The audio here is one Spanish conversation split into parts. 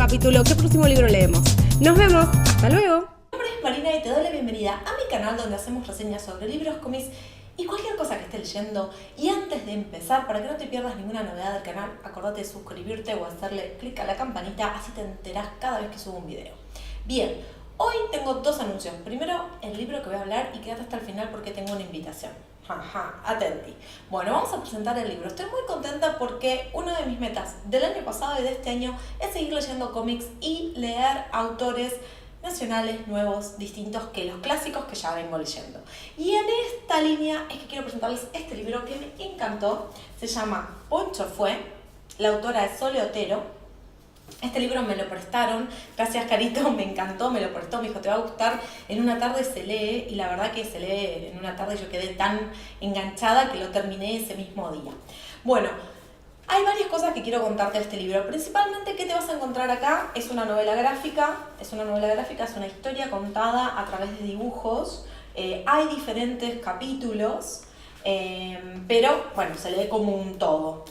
capítulo, qué próximo libro leemos. Nos vemos, hasta luego. Mi nombre es Marina y te doy la bienvenida a mi canal donde hacemos reseñas sobre libros, cómics y cualquier cosa que estés leyendo. Y antes de empezar, para que no te pierdas ninguna novedad del canal, acordate de suscribirte o hacerle clic a la campanita, así te enterás cada vez que subo un video. Bien, hoy tengo dos anuncios. Primero, el libro que voy a hablar y quédate hasta el final porque tengo una invitación. Atenti. Bueno, vamos a presentar el libro. Estoy muy contenta porque una de mis metas del año pasado y de este año es seguir leyendo cómics y leer autores nacionales, nuevos, distintos que los clásicos que ya vengo leyendo. Y en esta línea es que quiero presentarles este libro que me encantó. Se llama Poncho Fue, la autora es Sole Otero. Este libro me lo prestaron, gracias Carito, me encantó, me lo prestó, me dijo te va a gustar, en una tarde se lee, y la verdad que se lee en una tarde, yo quedé tan enganchada que lo terminé ese mismo día. Bueno, hay varias cosas que quiero contarte de este libro, principalmente qué te vas a encontrar acá, es una novela gráfica, es una historia contada a través de dibujos, hay diferentes capítulos, pero bueno, se lee como un todo.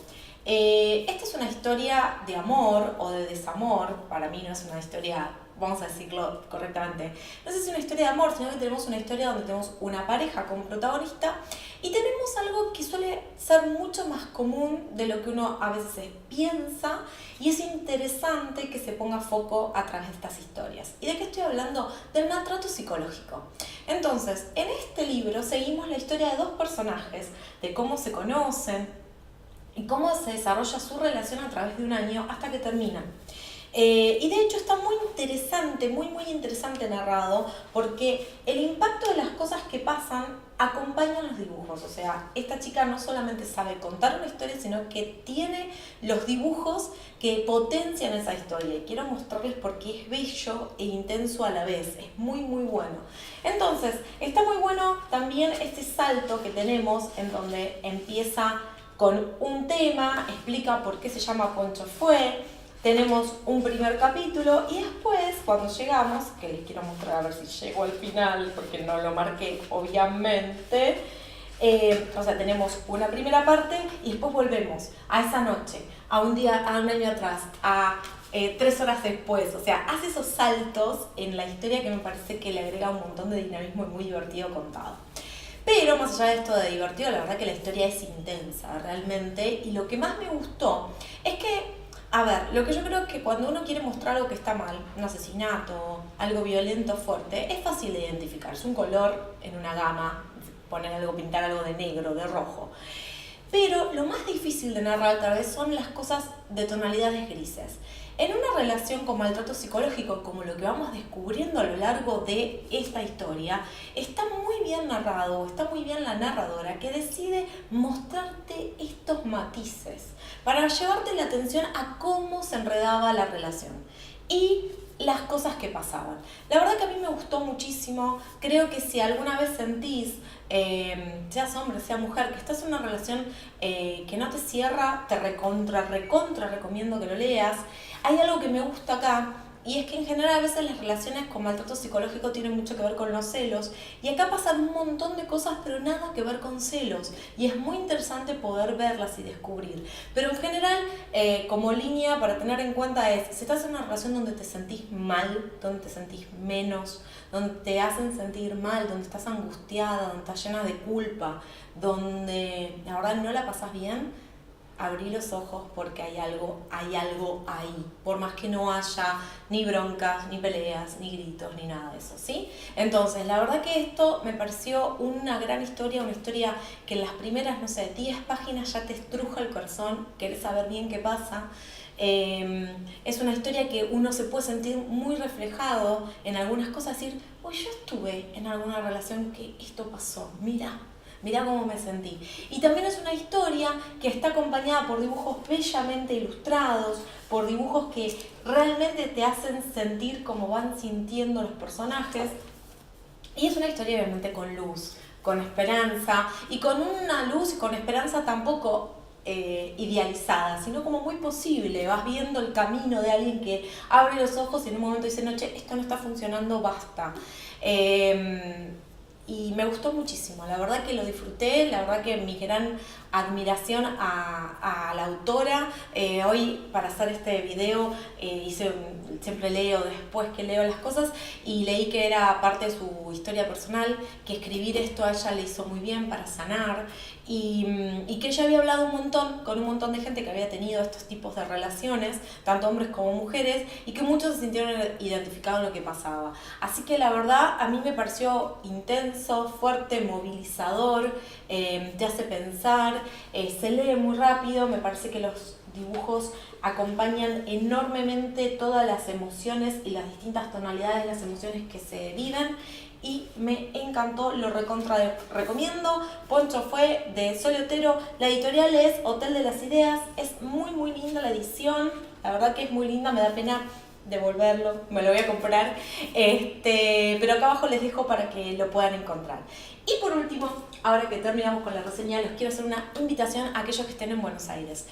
Esta es una historia de amor o de desamor, para mí no es una historia, vamos a decirlo correctamente, no es una historia de amor, sino que tenemos una historia donde tenemos una pareja como protagonista y tenemos algo que suele ser mucho más común de lo que uno a veces piensa y es interesante que se ponga foco a través de estas historias. ¿Y de qué estoy hablando? Del maltrato psicológico. Entonces, en este libro seguimos la historia de dos personajes, de cómo se conocen, y cómo se desarrolla su relación a través de un año hasta que terminan. Y de hecho está muy interesante narrado porque el impacto de las cosas que pasan acompañan los dibujos. O sea, esta chica no solamente sabe contar una historia, sino que tiene los dibujos que potencian esa historia. Y quiero mostrarles por qué es bello e intenso a la vez. Es muy bueno. Entonces, está muy bueno también este salto que tenemos en donde empieza con un tema, explica por qué se llama Poncho Fue, tenemos un primer capítulo y después cuando llegamos, que les quiero mostrar a ver si llego al final porque no lo marqué obviamente, o sea tenemos una primera parte y después volvemos a esa noche, a un día, a un año atrás, a 3 horas después, o sea, hace esos saltos en la historia que me parece que le agrega un montón de dinamismo y muy divertido contado. Pero más allá de esto de divertido, la verdad que la historia es intensa realmente y lo que más me gustó es que, a ver, lo que yo creo es que cuando uno quiere mostrar algo que está mal, un asesinato, algo violento, fuerte, es fácil de identificar, es un color en una gama, poner algo, pintar algo de negro, de rojo. Pero lo más difícil de narrar tal vez son las cosas de tonalidades grises. En una relación con maltrato psicológico, como lo que vamos descubriendo a lo largo de esta historia, está muy bien narrado, está muy bien la narradora que decide mostrarte estos matices para llevarte la atención a cómo se enredaba la relación y las cosas que pasaban. La verdad que a mí me gustó muchísimo, creo que si alguna vez sentís, seas hombre, sea mujer, que estás en una relación que no te cierra, te recontra recomiendo que lo leas. Hay algo que me gusta acá y es que en general a veces las relaciones con maltrato psicológico tienen mucho que ver con los celos y acá pasan un montón de cosas pero nada que ver con celos y es muy interesante poder verlas y descubrir. Pero en general como línea para tener en cuenta es si estás en una relación donde te sentís mal, donde te sentís menos, donde te hacen sentir mal, donde estás angustiada, donde estás llena de culpa, donde la verdad no la pasás bien, abrí los ojos porque hay algo ahí, por más que no haya ni broncas, ni peleas, ni gritos, ni nada de eso, ¿sí? Entonces, la verdad que esto me pareció una gran historia, una historia que en las primeras, 10 páginas ya te estruja el corazón, querés saber bien qué pasa. Es una historia que uno se puede sentir muy reflejado en algunas cosas, decir, uy, yo estuve en alguna relación que esto pasó, mirá cómo me sentí. Y también es una historia que está acompañada por dibujos bellamente ilustrados, por dibujos que realmente te hacen sentir cómo van sintiendo los personajes. Y es una historia obviamente con luz, con esperanza, y con una luz y con esperanza tampoco idealizada, sino como muy posible. Vas viendo el camino de alguien que abre los ojos y en un momento dice, no, che, esto no está funcionando, basta. y me gustó muchísimo, la verdad que lo disfruté, la verdad que mi gran admiración a la autora. Hoy para hacer este video siempre leo después que leo las cosas y leí que era parte de su historia personal, que escribir esto a ella le hizo muy bien para sanar y que ella había hablado con un montón de gente que había tenido estos tipos de relaciones, tanto hombres como mujeres, y que muchos se sintieron identificados en lo que pasaba. Así que la verdad a mí me pareció intenso, fuerte, movilizador, te hace pensar, se lee muy rápido, me parece que los dibujos acompañan enormemente todas las emociones y las distintas tonalidades de las emociones que se viven y me encantó, lo recomiendo. Poncho fue de Sol Otero, la editorial es Hotel de las Ideas, es muy linda la edición, la verdad que es muy linda, me da pena devolverlo, me lo voy a comprar, pero acá abajo les dejo para que lo puedan encontrar. Y por último, ahora que terminamos con la reseña, les quiero hacer una invitación a aquellos que estén en Buenos Aires.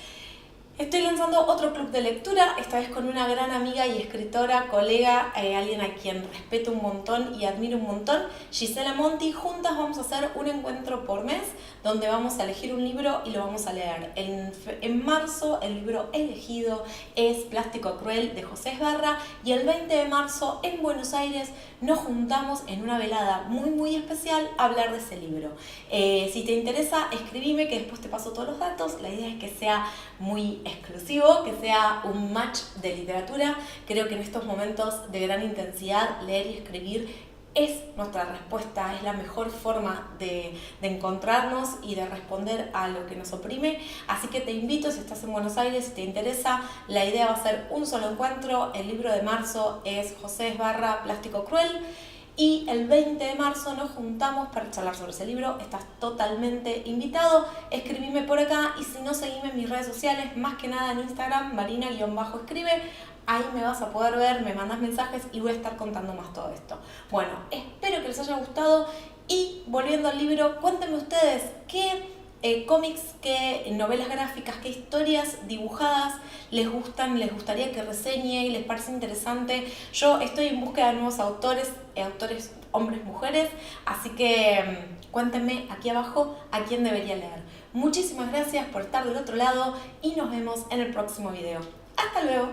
Estoy lanzando otro club de lectura, esta vez con una gran amiga y escritora, colega, alguien a quien respeto un montón y admiro un montón, Gisela Monti. Juntas vamos a hacer un encuentro por mes donde vamos a elegir un libro y lo vamos a leer. En marzo el libro elegido es Plástico Cruel de José Esbarra y el 20 de marzo en Buenos Aires nos juntamos en una velada muy especial a hablar de ese libro. Si te interesa, escribime que después te paso todos los datos. La idea es que sea muy exclusivo, que sea un match de literatura. Creo que en estos momentos de gran intensidad, leer y escribir es nuestra respuesta, es la mejor forma de encontrarnos y de responder a lo que nos oprime. Así que te invito, si estás en Buenos Aires, si te interesa, la idea va a ser un solo encuentro. El libro de marzo es José Esbarra, Plástico Cruel. Y el 20 de marzo nos juntamos para charlar sobre ese libro. Estás totalmente invitado. Escribime por acá y si no, seguime en mis redes sociales, más que nada en Instagram, marina_escribe. Ahí me vas a poder ver, me mandas mensajes y voy a estar contando más todo esto. Bueno, espero que les haya gustado y volviendo al libro, cuéntenme ustedes qué cómics, qué novelas gráficas, qué historias dibujadas les gustan, les gustaría que reseñe, les parece interesante. Yo estoy en búsqueda de nuevos autores hombres, mujeres, así que cuéntenme aquí abajo a quién debería leer. Muchísimas gracias por estar del otro lado y nos vemos en el próximo video. ¡Hasta luego!